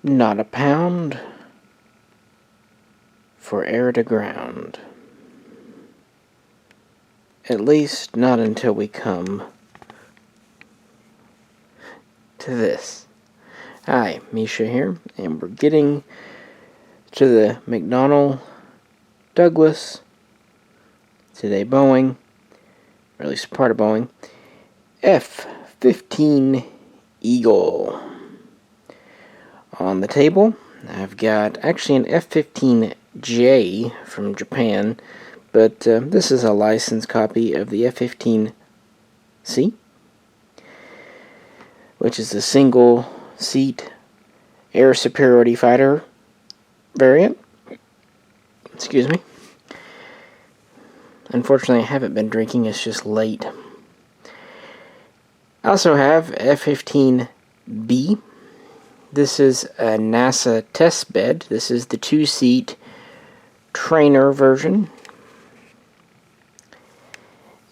Not a pound for air to ground. At least not until we come to this. Hi, Misha here, and we're getting to the McDonnell-Douglas, today Boeing, or at least part of Boeing, F-15 Eagle. On the table, I've got actually an F-15J from Japan, but this is a licensed copy of the F-15C, which is a single-seat air superiority fighter variant. Excuse me. Unfortunately, I haven't been drinking, it's just late. I also have F-15B. This is a NASA test bed. This is the two-seat trainer version.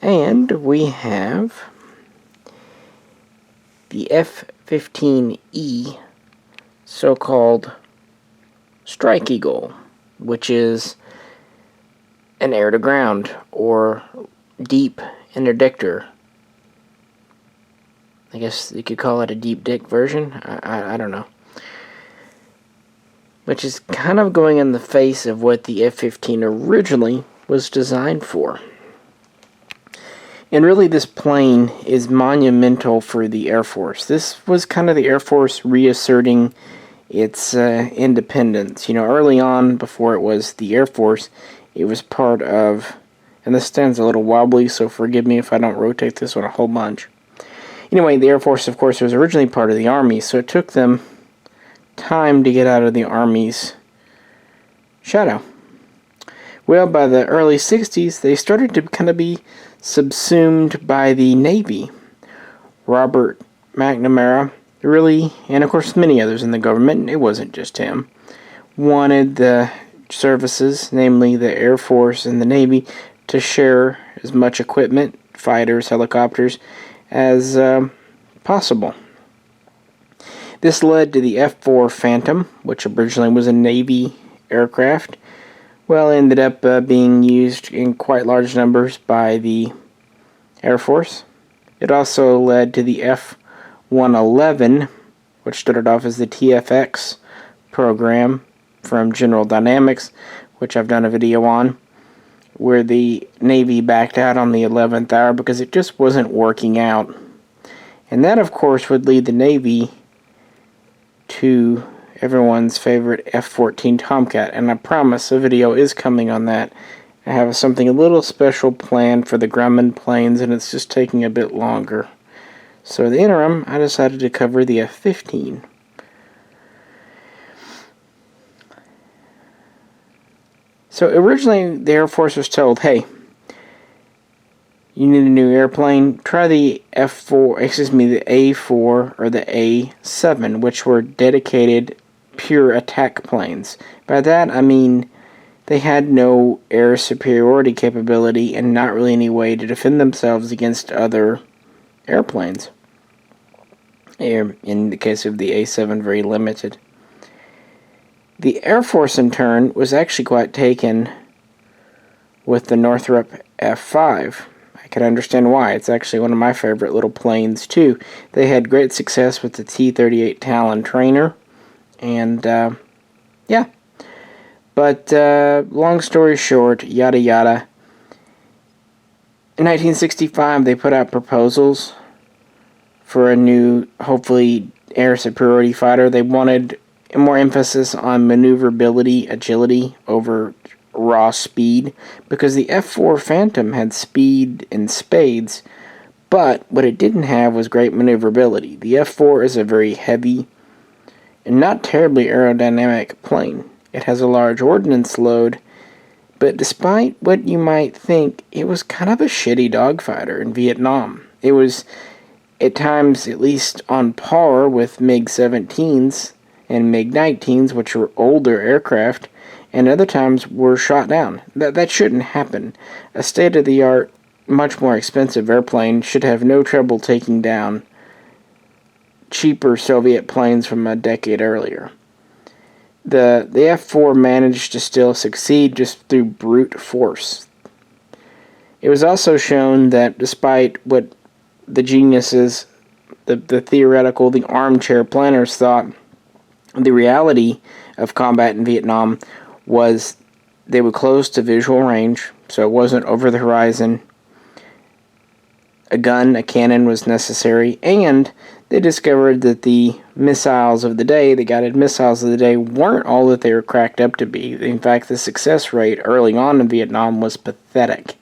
And we have the F-15E, so-called Strike Eagle, which is an air-to-ground or deep interdictor. I guess you could call it a deep dick version. I don't know. Which is kind of going in the face of what the F-15 originally was designed for. And really, this plane is monumental for the Air Force. This was kind of the Air Force reasserting its independence. You know, early on, before it was the Air Force, it was part of, and this stands a little wobbly, so forgive me if I don't rotate this one a whole bunch. Anyway, the Air Force, of course, was originally part of the Army, so it took them time to get out of the Army's shadow. Well, by the early 60s, they started to kind of be subsumed by the Navy. Robert McNamara, really, and of course many others in the government, it wasn't just him, wanted the services, namely the Air Force and the Navy, to share as much equipment, fighters, helicopters, as possible. This led to the F-4 Phantom, which originally was a Navy aircraft. Well, it ended up being used in quite large numbers by the Air Force. It also led to the F-111, which started off as the TFX program from General Dynamics, which I've done a video on, where the Navy backed out on the 11th hour because it just wasn't working out. And that, of course, would lead the Navy to everyone's favorite F-14 Tomcat, and I promise a video is coming on that. I have something a little special planned for the Grumman planes, and it's just taking a bit longer. So in the interim, I decided to cover the F-15. So originally, the Air Force was told, hey, you need a new airplane, try the the A4 or the A7, which were dedicated pure attack planes. By that, I mean they had no air superiority capability and not really any way to defend themselves against other airplanes. In the case of the A7, very limited. The Air Force, in turn, was actually quite taken with the Northrop F5. I can understand why. It's actually one of my favorite little planes, too. They had great success with the T-38 Talon trainer. And, yeah. But, long story short, yada yada. In 1965, they put out proposals for a new, hopefully, air superiority fighter. They wanted more emphasis on maneuverability, agility, over raw speed, because the F-4 Phantom had speed in spades, but what it didn't have was great maneuverability. The F-4 is a very heavy and not terribly aerodynamic plane. It has a large ordnance load, but despite what you might think, it was kind of a shitty dogfighter in Vietnam. It was, at times, at least on par with MiG-17s and MiG-19s, which were older aircraft, and other times were shot down. That shouldn't happen. A state-of-the-art, much more expensive airplane should have no trouble taking down cheaper Soviet planes from a decade earlier. the F-4 managed to still succeed just through brute force. It was also shown that despite what the geniuses, the theoretical, the armchair planners thought, the reality of combat in Vietnam was they were close to visual range, so it wasn't over the horizon. A gun, a cannon was necessary, and they discovered that the missiles of the day, the guided missiles of the day, weren't all that they were cracked up to be. In fact, the success rate early on in Vietnam was pathetic.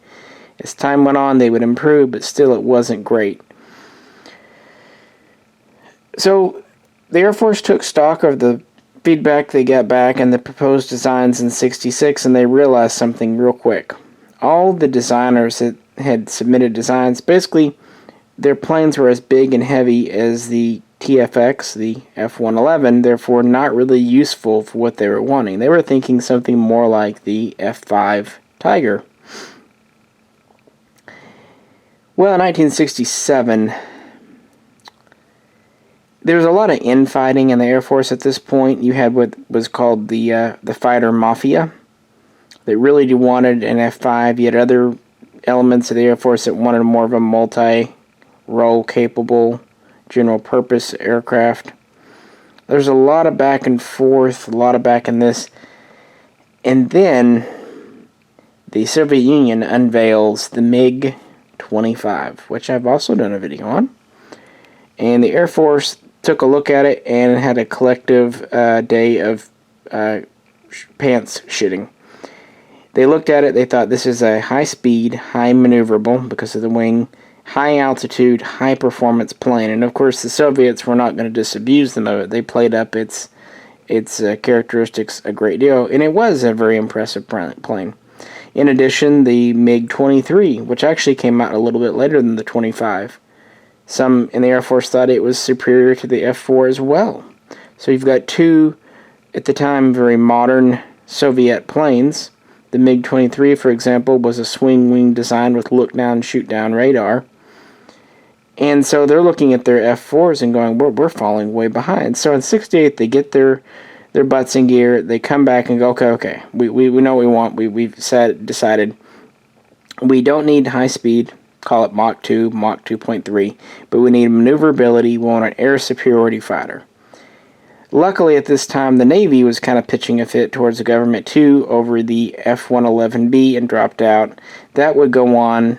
As time went on, they would improve, but still it wasn't great. So the Air Force took stock of the feedback they got back and the proposed designs in '66, and they realized something real quick. All the designers that had submitted designs, basically their planes were as big and heavy as the TFX, the F-111, therefore not really useful for what they were wanting. They were thinking something more like the F-5 Tiger. Well, in 1967, there was a lot of infighting in the Air Force at this point. You had what was called the fighter mafia. They really wanted an F-5. You had other elements of the Air Force that wanted more of a multi-role capable general-purpose aircraft. There's a lot of back and forth, a lot of back in this. And then the Soviet Union unveils the MiG-25, which I've also done a video on. And the Air Force took a look at it and had a collective day of pants shitting. They looked at it, they thought this is a high-speed, high-maneuverable, because of the wing, high-altitude, high-performance plane. And of course the Soviets were not going to disabuse them of it. They played up its characteristics a great deal, and it was a very impressive plane. In addition, the MiG-23, which actually came out a little bit later than the 25. Some in the Air Force thought it was superior to the F-4 as well. So you've got two, at the time, very modern Soviet planes. The MiG-23, for example, was a swing wing design with look-down, shoot-down radar. And so they're looking at their F-4s and going, we're falling way behind. So in '68, they get their butts in gear. They come back and go, okay, we know what we want. We've decided we don't need high speed. Call it Mach 2, Mach 2.3, but we need maneuverability. We want an air superiority fighter. Luckily, at this time, the Navy was kind of pitching a fit towards the government too over the F-111B and dropped out. That would go on,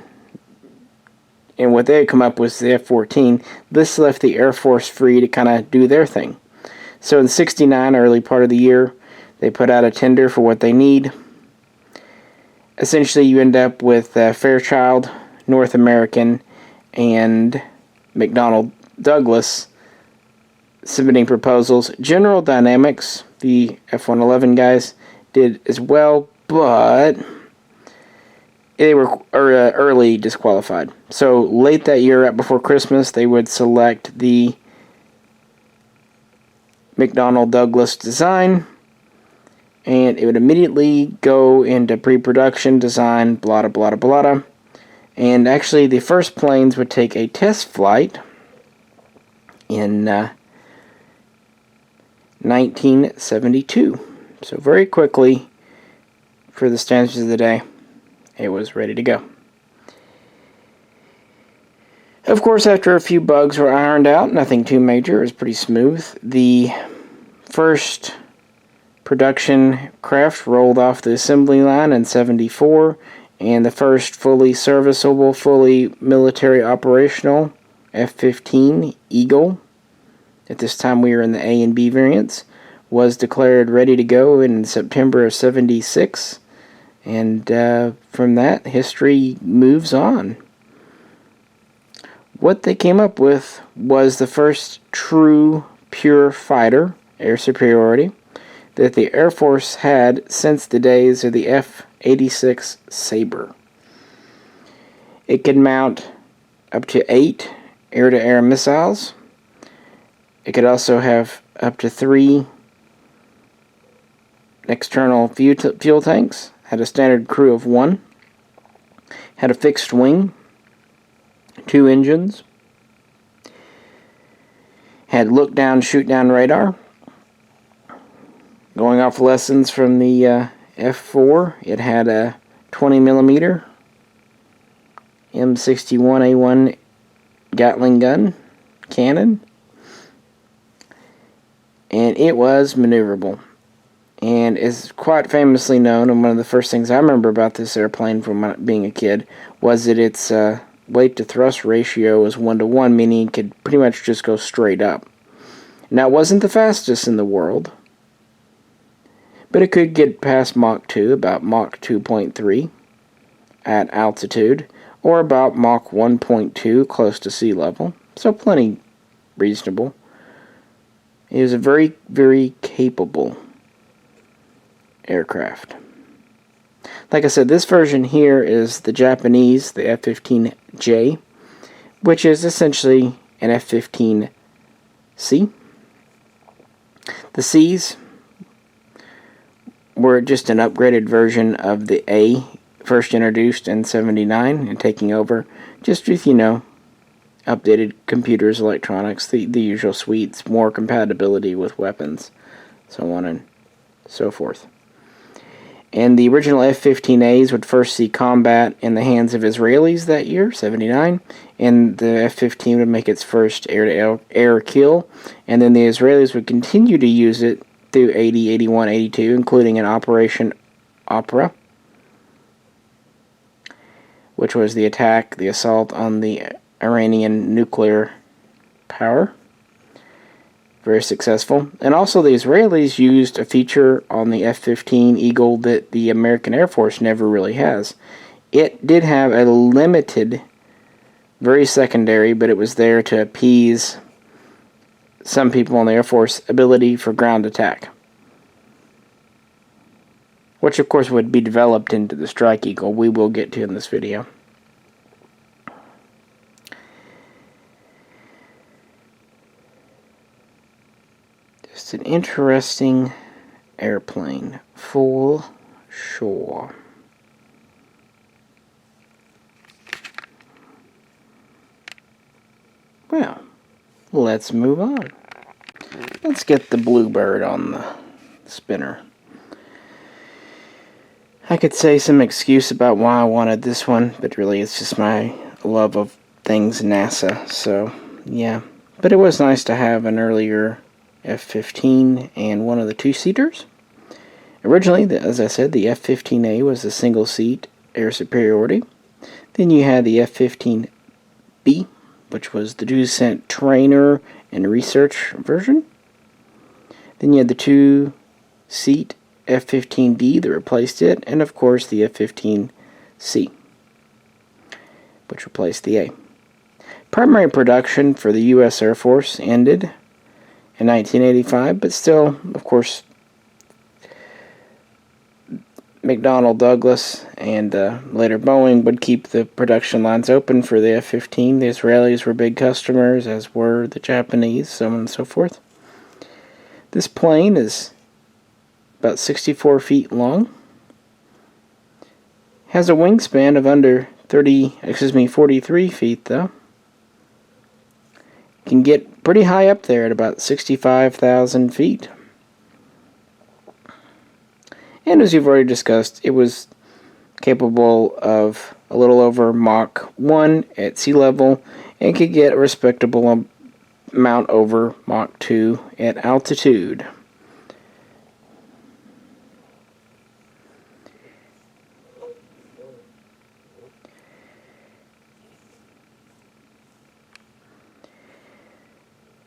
and what they had come up with the F-14. This left the Air Force free to kind of do their thing. So in '69, early part of the year, they put out a tender for what they need. Essentially, you end up with Fairchild, North American, and McDonnell-Douglas submitting proposals. General Dynamics, the F-111 guys, did as well, but they were early disqualified. So late that year, right before Christmas, they would select the McDonnell-Douglas design, and it would immediately go into pre-production design, blah, blah, blah, blah. And actually, the first planes would take a test flight in 1972. So very quickly, for the standards of the day, it was ready to go. Of course, after a few bugs were ironed out, nothing too major, it was pretty smooth. The first production craft rolled off the assembly line in '74. And the first fully serviceable, fully military operational F-15 Eagle, at this time we were in the A and B variants, was declared ready to go in September of '76. And from that, history moves on. What they came up with was the first true, pure fighter, air superiority, that the Air Force had since the days of the F-86 Sabre. It could mount up to 8 air-to-air missiles. It could also have up to 3 external fuel tanks. Had a standard crew of 1. Had a fixed wing. 2 engines. Had look-down, shoot-down radar. Going off lessons from the F4, it had a 20mm M61A1 Gatling gun cannon, and it was maneuverable, and is quite famously known. And one of the first things I remember about this airplane from being a kid was that its weight to thrust ratio was 1-to-1, meaning it could pretty much just go straight up. Now, it wasn't the fastest in the world, but it could get past Mach 2, about Mach 2.3 at altitude, or about Mach 1.2 close to sea level, so plenty reasonable. It was a very, very capable aircraft. Like I said, this version here is the Japanese, the F-15J, which is essentially an F-15C. The C's were just an upgraded version of the A, first introduced in '79 and taking over just with, updated computers, electronics, the usual suites, more compatibility with weapons, so on and so forth. And the original F-15As would first see combat in the hands of Israelis that year, '79, and the F-15 would make its first air-to-air kill, and then the Israelis would continue to use it through 80, 81, 82, including in Operation Opera, which was the assault on the Iranian nuclear power. Very successful. And also the Israelis used a feature on the F-15 Eagle that the American Air Force never really has. It did have a limited, very secondary, but it was there to appease some people in the Air Force, ability for ground attack, which of course would be developed into the Strike Eagle, we will get to in this video. Just an interesting airplane, full sure. Well, let's move on. Let's get the Bluebird on the spinner. I could say some excuse about why I wanted this one, but really it's just my love of things NASA, so yeah. But it was nice to have an earlier F-15 and one of the two-seaters. Originally, as I said, the F-15A was a single-seat air superiority. Then you had the F-15B, which was the two-seat trainer and research version. Then you had the two-seat F-15B that replaced it, and of course the F-15C, which replaced the A. Primary production for the U.S. Air Force ended in 1985, but still, of course, McDonnell-Douglas and later Boeing would keep the production lines open for the F-15. The Israelis were big customers, as were the Japanese, so on and so forth. This plane is about 64 feet long. Has a wingspan of under 43 feet though. Can get pretty high up there at about 65,000 feet. And as you've already discussed, it was capable of a little over Mach 1 at sea level and could get a respectable amount over Mach 2 at altitude.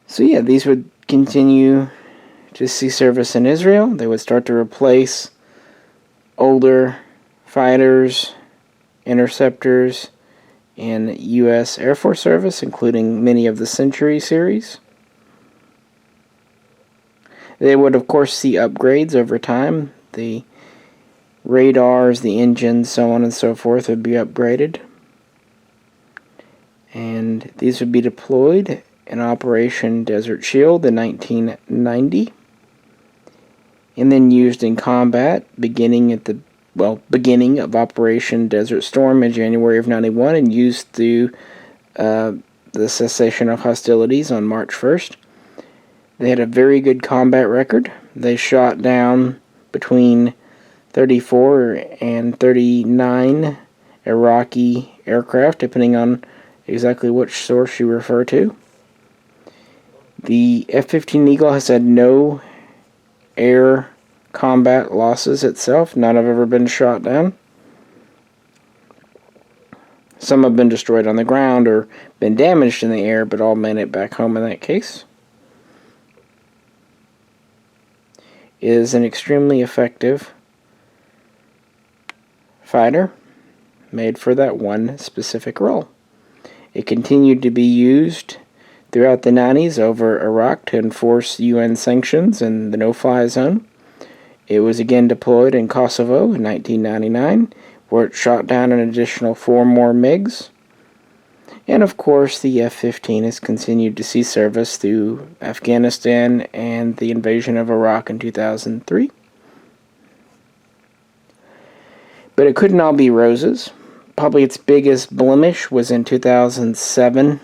So yeah, these would continue to see service in Israel. They would start to replace older fighters, interceptors in U.S. Air Force service, including many of the Century series. They would, of course, see upgrades over time. The radars, the engines, so on and so forth would be upgraded. And these would be deployed in Operation Desert Shield in 1990, and then used in combat beginning of Operation Desert Storm in January of 91, and used through the cessation of hostilities on March 1st. They had a very good combat record. They shot down between 34 and 39 Iraqi aircraft, depending on exactly which source you refer to. The F-15 Eagle has had no air combat losses itself. None have ever been shot down. Some have been destroyed on the ground or been damaged in the air, but all made it back home in that case. It is an extremely effective fighter made for that one specific role. It continued to be used throughout the 90s over Iraq to enforce UN sanctions and the no-fly zone. It was again deployed in Kosovo in 1999, where it shot down an additional 4 more MiGs. And of course, the F-15 has continued to see service through Afghanistan and the invasion of Iraq in 2003. But it couldn't all be roses. Probably its biggest blemish was in 2007,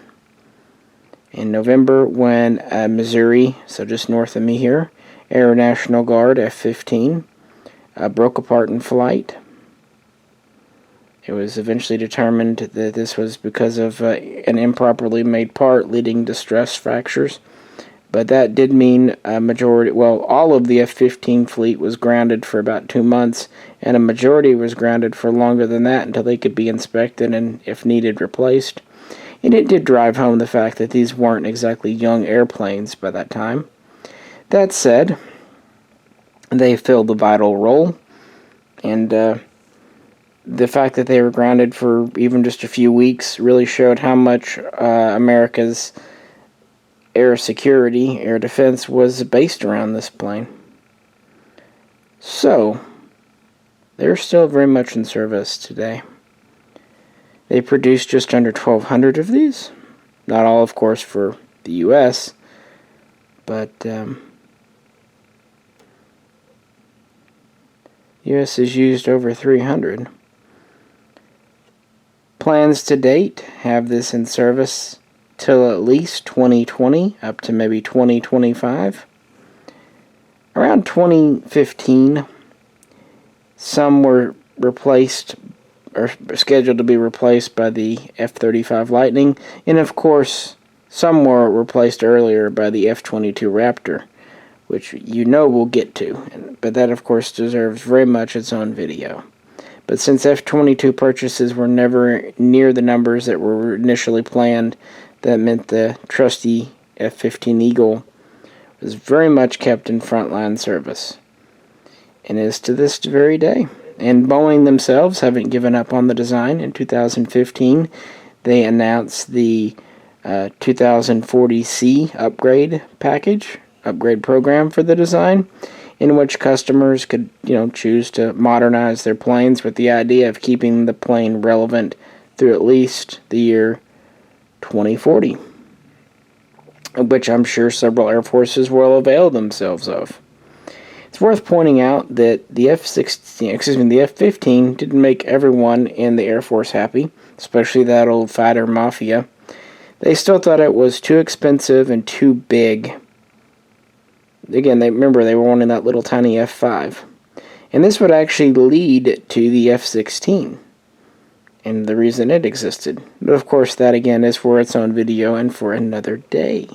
in November, when Missouri, so just north of me here, Air National Guard F-15 broke apart in flight. It was eventually determined that this was because of an improperly made part leading to stress fractures. But that did mean all of the F-15 fleet was grounded for about 2 months, and a majority was grounded for longer than that until they could be inspected and, if needed, replaced. And it did drive home the fact that these weren't exactly young airplanes by that time. That said, they filled a vital role, and the fact that they were grounded for even just a few weeks really showed how much America's air security, air defense, was based around this plane. So, they're still very much in service today. They produced just under 1,200 of these. Not all, of course, for the U.S., but U.S. has used over 300. Plans to date have this in service till at least 2020, up to maybe 2025. Around 2015, some were replaced, or scheduled to be replaced by the F-35 Lightning, and of course, some were replaced earlier by the F-22 Raptor, which we'll get to, but that of course deserves very much its own video. But since F-22 purchases were never near the numbers that were initially planned, that meant the trusty F-15 Eagle was very much kept in frontline service, and is to this very day. And Boeing themselves haven't given up on the design. In 2015, they announced the 2040C upgrade program for the design, in which customers could, choose to modernize their planes with the idea of keeping the plane relevant through at least the year 2040, which I'm sure several Air Forces will avail themselves of. It's worth pointing out that the F-15 didn't make everyone in the Air Force happy, especially that old fighter mafia. They still thought it was too expensive and too big. Again, they were wanting that little tiny F-5. And this would actually lead to the F-16, and the reason it existed. But of course, that again is for its own video and for another day.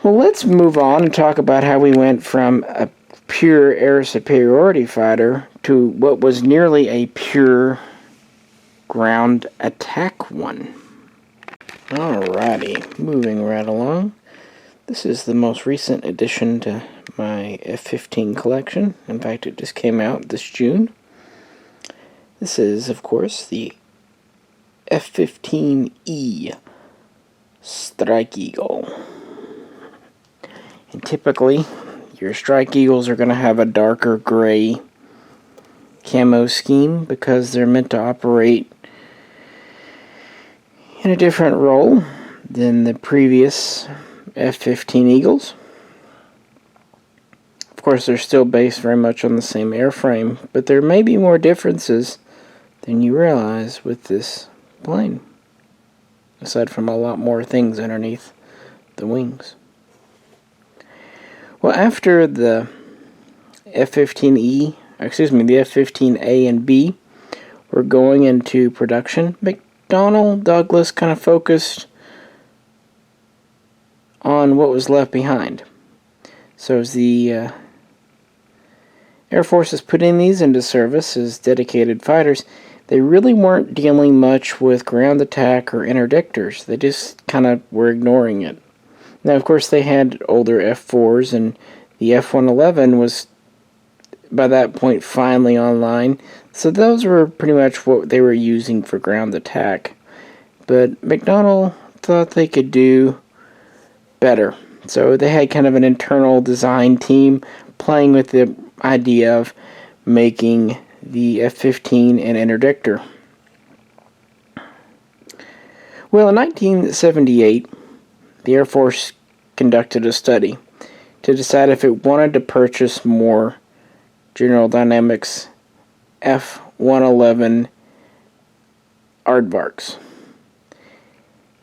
Well, let's move on and talk about how we went from a pure air superiority fighter to what was nearly a pure ground attack one. Alrighty, moving right along. This is the most recent addition to my F-15 collection. In fact, it just came out this June. This is, of course, the F-15E Strike Eagle. And typically, your Strike Eagles are going to have a darker gray camo scheme because they're meant to operate in a different role than the previous F-15 Eagles. Of course, they're still based very much on the same airframe, but there may be more differences than you realize with this plane, aside from a lot more things underneath the wings. Well, after the F-15E, the F-15A and B were going into production, McDonnell-Douglas kind of focused on what was left behind. So as the Air Force is putting these into service as dedicated fighters, they really weren't dealing much with ground attack or interdictors. They just kind of were ignoring it. Now, of course, they had older F-4s, and the F-111 was, by that point, finally online. So those were pretty much what they were using for ground attack. But McDonnell thought they could do better. So they had kind of an internal design team playing with the idea of making the F-15 an interdictor. Well, in 1978, the Air Force conducted a study to decide if it wanted to purchase more General Dynamics F-111 aardvarks.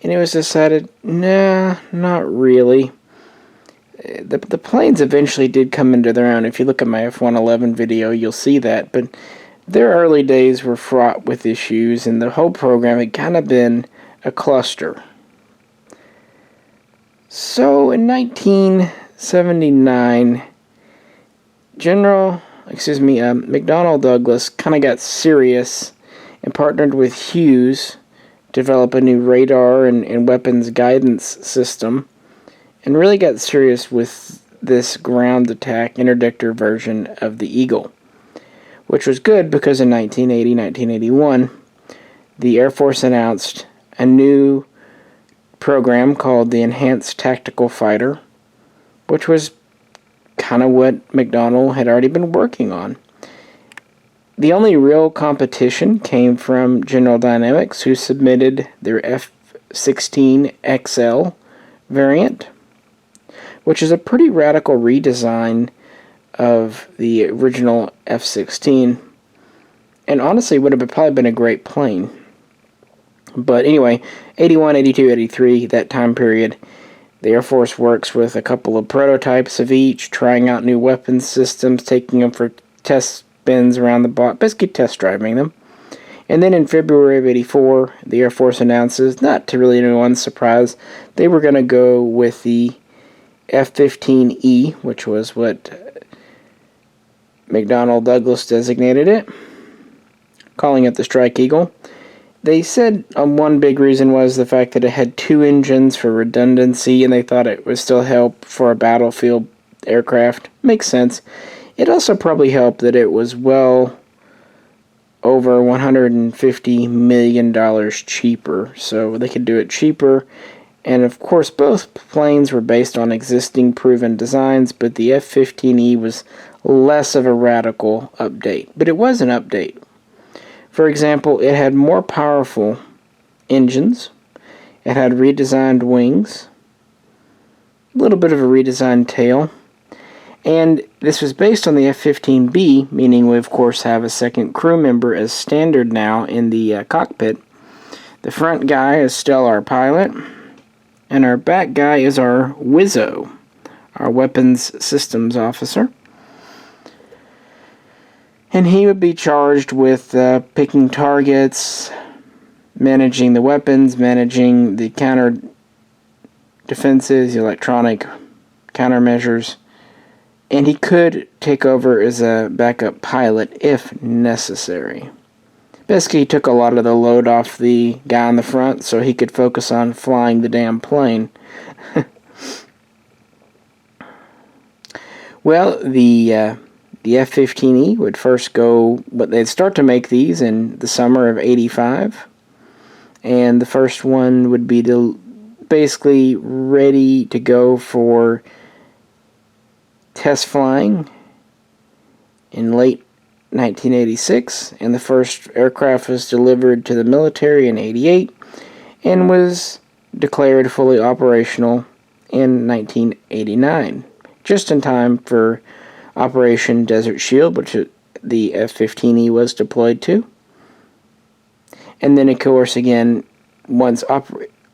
And it was decided, nah, not really. The planes eventually did come into their own. If you look at my F-111 video, you'll see that. But their early days were fraught with issues, and the whole program had kind of been a cluster. So in 1979, McDonnell-Douglas kind of got serious and partnered with Hughes to develop a new radar and weapons guidance system, and really got serious with this ground attack interdictor version of the Eagle, which was good because in 1981, the Air Force announced a new program called the Enhanced Tactical Fighter, which was kind of what McDonnell had already been working on. The only real competition came from General Dynamics, who submitted their F-16XL variant, which is a pretty radical redesign of the original F-16, and honestly would have probably been a great plane. But anyway, 81, 82, 83, that time period, the Air Force works with a couple of prototypes of each, trying out new weapons systems, taking them for test spins around the block, basically test driving them. And then in February of 84, the Air Force announces, not to really anyone's surprise, they were going to go with the F-15E, which was what McDonnell-Douglas designated it, calling it the Strike Eagle. They said one big reason was the fact that it had two engines for redundancy, and they thought it would still help for a battlefield aircraft. Makes sense. It also probably helped that it was well over $150 million cheaper, so they could do it cheaper. And of course, both planes were based on existing proven designs, but the F-15E was less of a radical update. But it was an update. For example, it had more powerful engines, it had redesigned wings, a little bit of a redesigned tail, and this was based on the F-15B, meaning we of course have a second crew member as standard now in the cockpit. The front guy is still our pilot, and our back guy is our WISO, our weapons systems officer. And he would be charged with picking targets, managing the weapons, managing the counter defenses, the electronic countermeasures, and he could take over as a backup pilot if necessary. Basically, he took a lot of the load off the guy on the front so he could focus on flying the damn plane. Well, the F-15E would first go, but they'd start to make these in the summer of 85, and the first one would be basically ready to go for test flying in late 1986, and the first aircraft was delivered to the military in 88 and was declared fully operational in 1989, just in time for Operation Desert Shield, which the F-15E was deployed to. And then, of course, again, once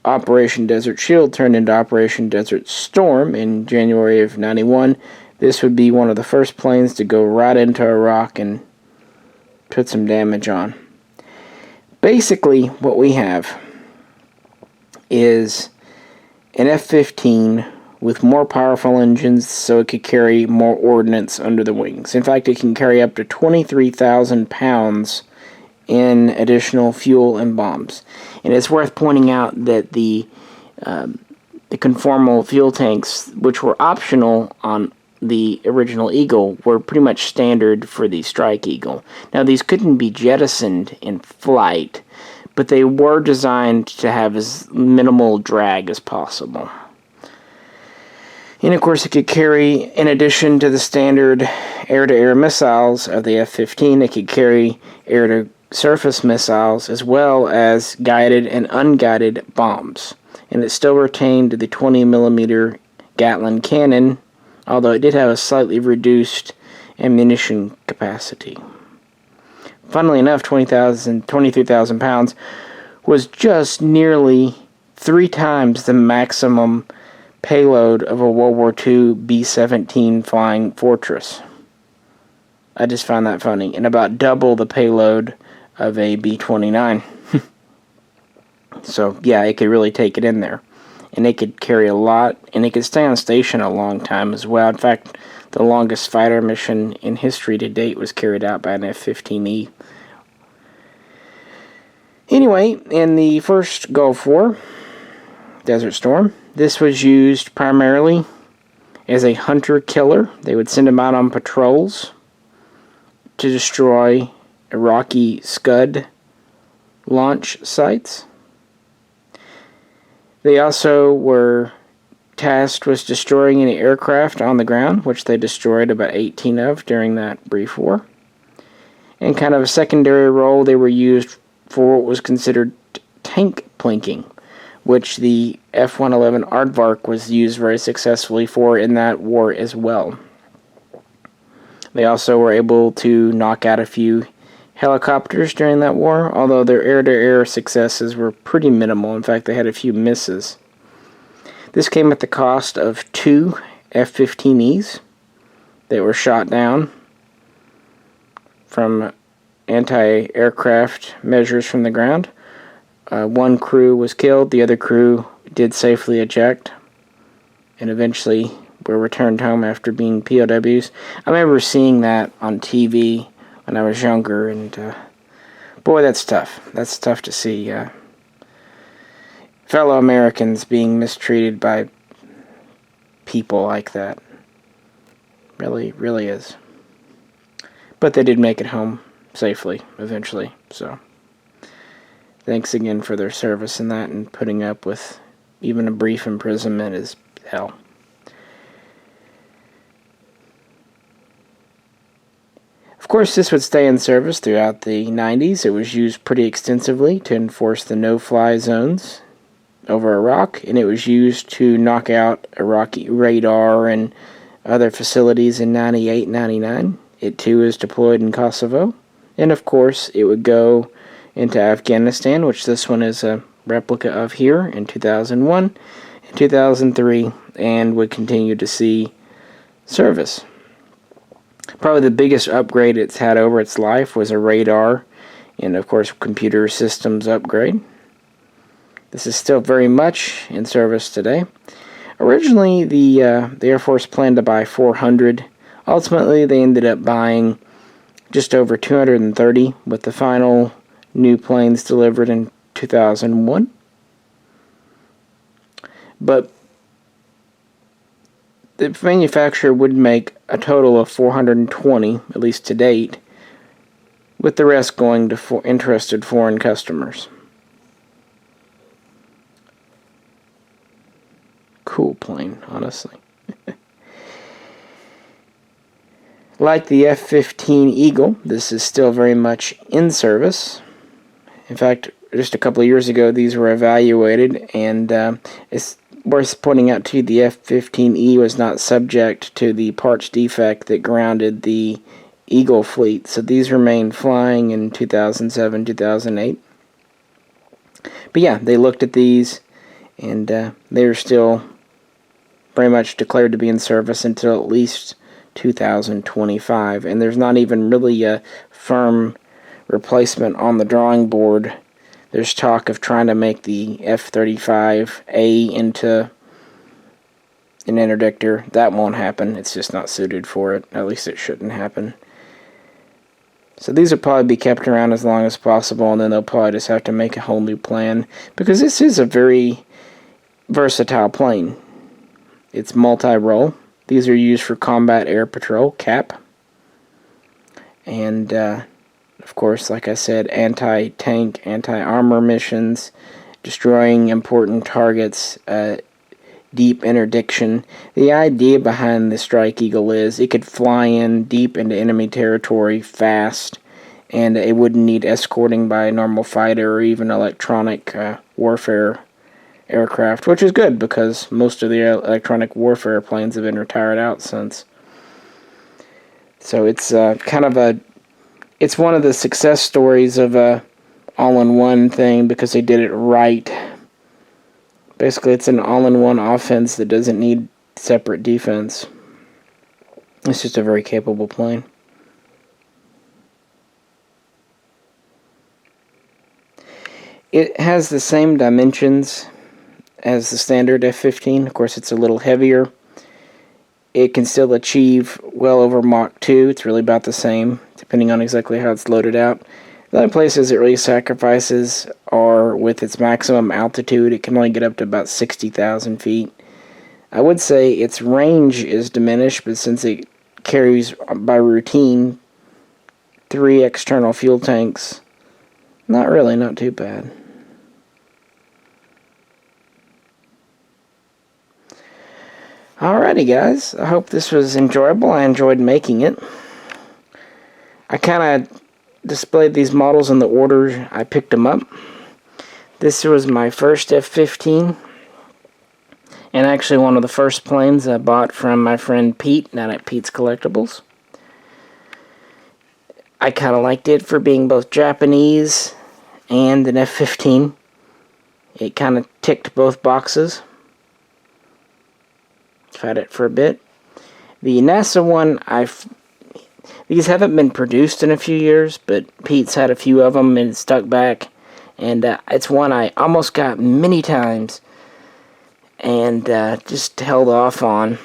Operation Desert Shield turned into Operation Desert Storm in January of 91, this would be one of the first planes to go right into Iraq and put some damage on. Basically, what we have is an F-15 with more powerful engines so it could carry more ordnance under the wings. In fact, it can carry up to 23,000 pounds in additional fuel and bombs. And it's worth pointing out that the conformal fuel tanks, which were optional on the original Eagle, were pretty much standard for the Strike Eagle. Now, these couldn't be jettisoned in flight, but they were designed to have as minimal drag as possible. And of course, it could carry, in addition to the standard air-to-air missiles of the F-15, it could carry air-to-surface missiles as well as guided and unguided bombs. And it still retained the 20mm Gatling cannon, although it did have a slightly reduced ammunition capacity. Funnily enough, 23,000 pounds was just nearly 3 times the maximum payload of a World War II B-17 Flying Fortress. I just found that funny. And about double the payload of a B-29. So, yeah, it could really take it in there. And it could carry a lot, and it could stay on station a long time as well. In fact, the longest fighter mission in history to date was carried out by an F-15E. Anyway, in the first Gulf War, Desert Storm, this was used primarily as a hunter-killer. They would send them out on patrols to destroy Iraqi Scud launch sites. They also were tasked with destroying any aircraft on the ground, which they destroyed about 18 of during that brief war. In kind of a secondary role, they were used for what was considered tank plinking, which the F-111 Aardvark was used very successfully for in that war as well. They also were able to knock out a few helicopters during that war, although their air-to-air successes were pretty minimal. In fact, they had a few misses. This came at the cost of 2 F-15Es that were shot down from anti-aircraft measures from the ground. One crew was killed, the other crew did safely eject, and eventually were returned home after being POWs. I remember seeing that on TV when I was younger, and boy, that's tough. That's tough to see fellow Americans being mistreated by people like that. Really, really is. But they did make it home safely, eventually, so thanks again for their service in that, and putting up with even a brief imprisonment is hell. Of course, this would stay in service throughout the 90s. It was used pretty extensively to enforce the no-fly zones over Iraq, and it was used to knock out Iraqi radar and other facilities in 98, 99. It too is deployed in Kosovo. And of course, it would go into Afghanistan, which this one is a replica of here, in 2001 and 2003, and would continue to see service. Probably the biggest upgrade it's had over its life was a radar and, of course, computer systems upgrade. This is still very much in service today. Originally, the Air Force planned to buy 400. Ultimately, they ended up buying just over 230, with the final new planes delivered in 2001. But the manufacturer would make a total of 420, at least to date, with the rest going to interested foreign customers. Cool plane, honestly. Like the F-15 Eagle, this is still very much in service. In fact, just a couple of years ago, these were evaluated, and it's worth pointing out too, the F-15E was not subject to the parts defect that grounded the Eagle fleet, so these remained flying in 2007, 2008. But yeah, they looked at these, and they're still very much declared to be in service until at least 2025, and there's not even really a firm replacement on the drawing board. There's talk of trying to make the F-35E into an interdictor. That won't happen. It's just not suited for it. At least it shouldn't happen. So these will probably be kept around as long as possible, and then they'll probably just have to make a whole new plan, because this is a very versatile plane. It's multi-role. These are used for combat air patrol, CAP. And, of course, like I said, anti-tank, anti-armor missions, destroying important targets, deep interdiction. The idea behind the Strike Eagle is it could fly in deep into enemy territory fast, and it wouldn't need escorting by a normal fighter or even electronic warfare aircraft, which is good because most of the electronic warfare planes have been retired out since. So it's it's one of the success stories of a all-in-one thing because they did it right. Basically, it's an all-in-one offense that doesn't need separate defense. It's just a very capable plane. It has the same dimensions as the standard F-15. Of course, it's a little heavier. It can still achieve well over Mach 2. It's really about the same, depending on exactly how it's loaded out. The only places it really sacrifices are with its maximum altitude. It can only get up to about 60,000 feet. I would say its range is diminished, but since it carries by routine 3 external fuel tanks, not too bad. Alrighty guys, I hope this was enjoyable. I enjoyed making it. I kind of displayed these models in the order I picked them up. This was my first F-15, and actually one of the first planes I bought from my friend Pete, down at Pete's Collectibles. I kind of liked it for being both Japanese and an F-15. It kind of ticked both boxes. I've had it for a bit. The NASA one, these haven't been produced in a few years, but Pete's had a few of them and stuck back. And it's one I almost got many times and just held off on.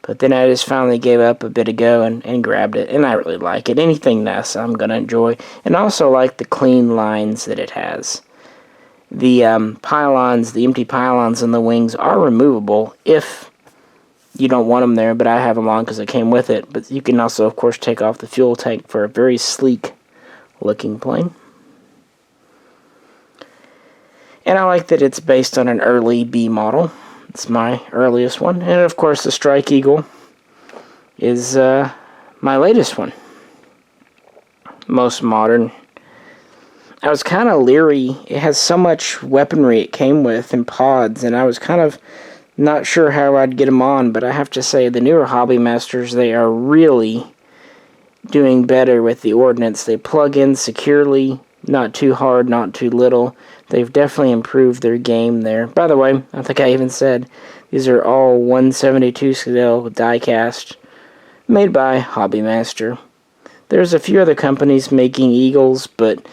But then I just finally gave up a bit ago and grabbed it. And I really like it. Anything NASA I'm going to enjoy. And I also like the clean lines that it has. The pylons, the empty pylons in the wings are removable if you don't want them there, but I have them on because it came with it. But you can also, of course, take off the fuel tank for a very sleek looking plane. And I like that it's based on an early B model. It's my earliest one. And of course the Strike Eagle is my latest one. Most modern. I was kind of leery. It has so much weaponry it came with in pods, and I was kind of not sure how I'd get them on, but I have to say the newer Hobby Masters, they are really doing better with the ordnance. They plug in securely, not too hard, not too little. They've definitely improved their game there. By the way, I think I even said these are all 172 scale diecast, made by Hobby Master. There's a few other companies making Eagles, but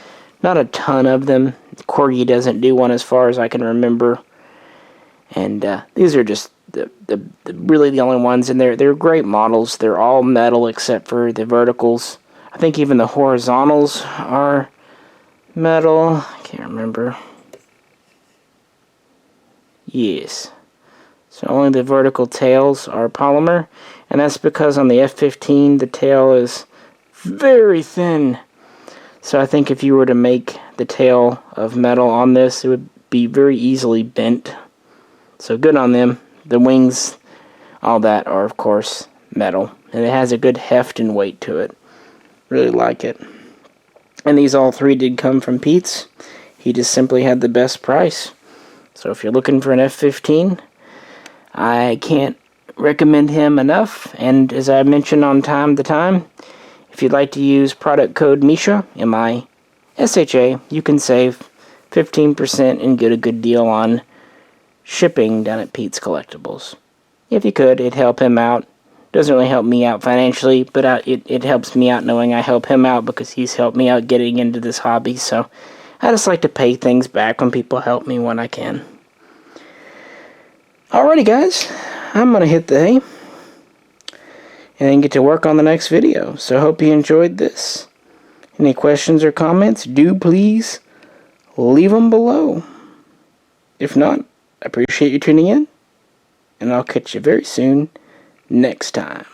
not a ton of them. Corgi doesn't do one as far as I can remember. And these are just really the only ones, and they're great models. They're all metal except for the verticals. I think even the horizontals are metal. I can't remember. Yes. So only the vertical tails are polymer, and that's because on the F-15 the tail is very thin. So I think if you were to make the tail of metal on this, it would be very easily bent. So good on them. The wings, all that are of course metal, and it has a good heft and weight to it. Really like it. And these all three did come from Pete's. He just simply had the best price. So if you're looking for an F-15, I can't recommend him enough. And as I mentioned on Time to Time, if you'd like to use product code Misha, M-I-S-H-A, you can save 15% and get a good deal on shipping down at Pete's Collectibles. If you could, it'd help him out. Doesn't really help me out financially, but it helps me out knowing I help him out because he's helped me out getting into this hobby. So I just like to pay things back when people help me when I can. Alrighty guys, I'm going to hit the hay and then get to work on the next video. So hope you enjoyed this. Any questions or comments, do please leave them below. If not, I appreciate you tuning in, and I'll catch you very soon next time.